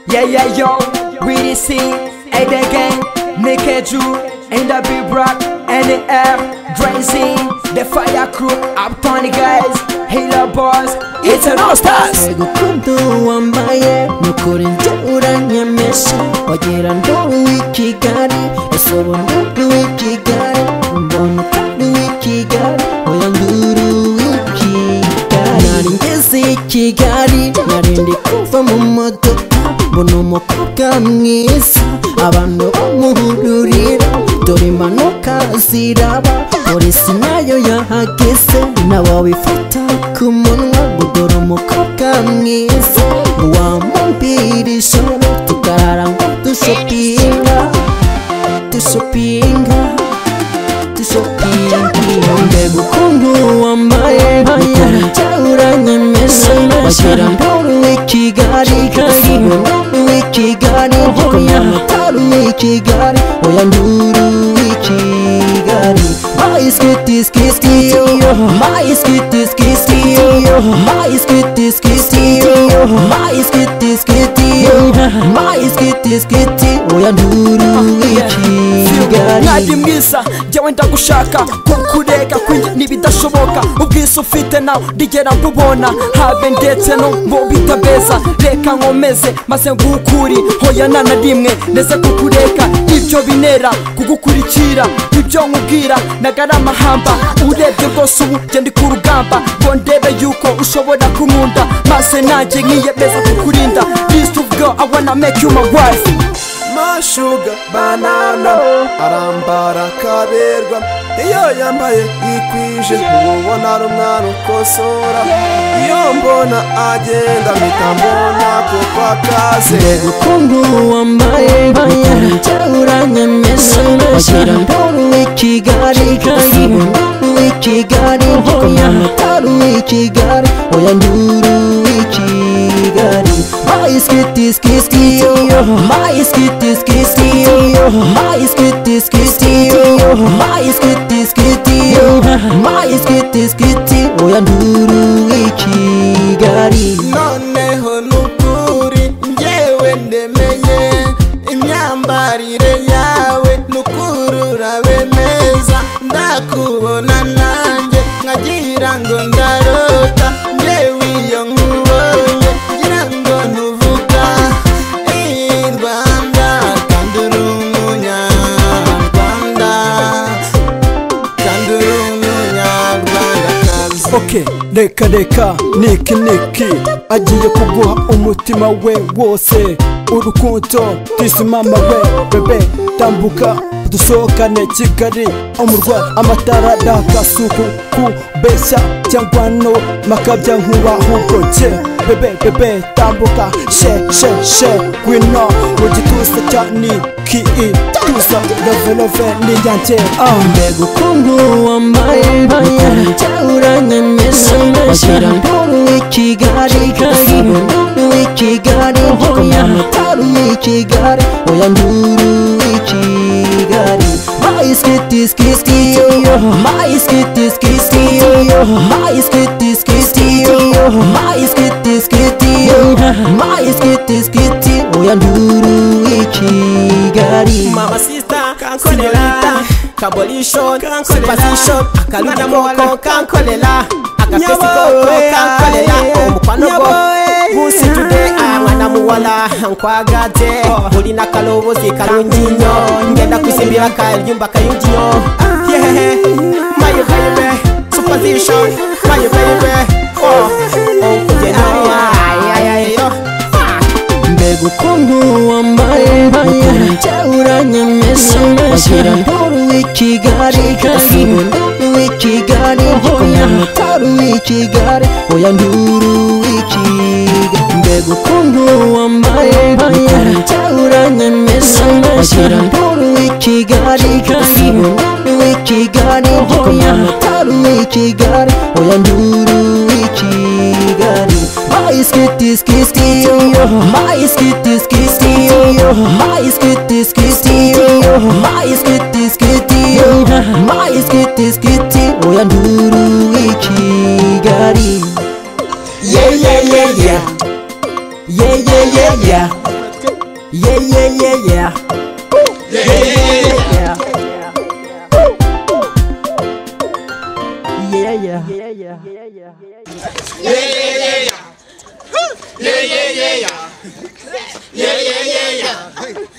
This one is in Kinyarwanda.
Yeah, yo, we sing, and again, Nick Drew, and the big rock, and the air, Drazing, the fire crew, Uptown guys, Halo boys, it's an all-stars. Gukundu wambaye nukuri uranyemesha wagira nduru w'Ikigali esobo nduru w'Ikigali mbona nduru w'Ikigali oya nduru w'Ikigali nari ngeze i Kigali nari ndi kuva mu modoka mbona umukobwa mwiza abantu bamuhururira dore impanuka ziraba polisi nayo yahageze nawe wifata ku munwa dore umukobwa mwiza wamubwira ijoro tukarara ngo dushopinga mbega ukuntu wambaye nukuri uranyemesha wagira nduru w'Ikigali nduru w'Ikigali nduru w'Ikigali oya nduru w'Ikigali my skitty skitty my skitty skitty my skitty skitty my skitty skitty my skitty skitty oya nduru w'Ikigali Nadi mwiza jyewe ndagushaka kukureka kwinjye nibidashoboka ubwise ufite nawe ndigera nkubona habe ndetse no mu bitabeza reka nkomeze maze ngukuri hoya nana rimwe neze kukureka ibyo binera kugukurikira ibyo nkubwira nagara amahamba urebye rwose ubu jye ndi ku rugamba ngo ndebe yuko ushobora kunkunda maze nanjye nkiyemeza kukurinda Beast of God, I wanna make you my wife. My sugar banana arambara kaberwa iyo yambaye yikwije ubona ari umwana ukosora iyo mbona agenda mpita mbona kuko akaze mbega ukuntu wambaye nukuri uranyemesha wagira nduru w'Ikigali nduru w'Ikigali nduru w'Ikigali oya nduru w'Ikigali my skitty skitty my skitty skitty my skitty skitty my skitty skitty my skitty skitty oya nduru w'Ikigali noneho nukuri njyewe ndemenye imyambarire yawe nukuri urabemeza ndakubona nanjye nkagira ngo ndarota njyewe iyo nkubonye ngira ngo ntuvuga i Rwanda kandi uri umunyarwanda kandi uri umunyarwandakazi. Okay, reka niki agiye kuguha umutima we wose urukundo twisimama we bebe tambuka dusohokane Kigali umurwa amatara dakasuku kubeshya cyangwa no makabya nkuba ahubwo cye bebe tambuka she gwino mu gituza cya Niki tuza love n'inyange mbega ukuntu wambaye nukuri uranyemesha wagira nduru w'Ikigali nduru w'Ikigali nduru w'Ikigali oya nduru w'Ikigali my skitty skitty my skitty skitty my skitty skitty my skitty skitty my skitty skitty oya nduru w'Ikigali mama sister kankolela kabolishon superstition akaluna moko kankolela akapesi koko kankolela omukwano go busi today amwana muwala nkwagate uri nakalobozi kalunginyo ngenda kusimbira kalyumba kayungiyo yeah my baby superstition my baby kugena mbega ukuntu wambaye nukuri uranyemesha wagira nduru w'Ikigali nduru w'Ikigali nduru w'Ikigali oya nduru w'Ikigali mbega ukuntu wambaye nukuri uranyemesha wagira nduru w'Ikigali nduru w'Ikigali nduru w'Ikigali oya nduru w'Ikigali my skitty skitty my skitty skitty my skitty skitty my skitty skitty my skitty skitty oya nduru w'Ikigali yeah Yeah, yeah, yeah, yeah. Yeah, yeah, yeah. Yeah, yeah. Yeah, yeah. Yeah, yeah, yeah, yeah. Yeah, yeah, yeah, yeah.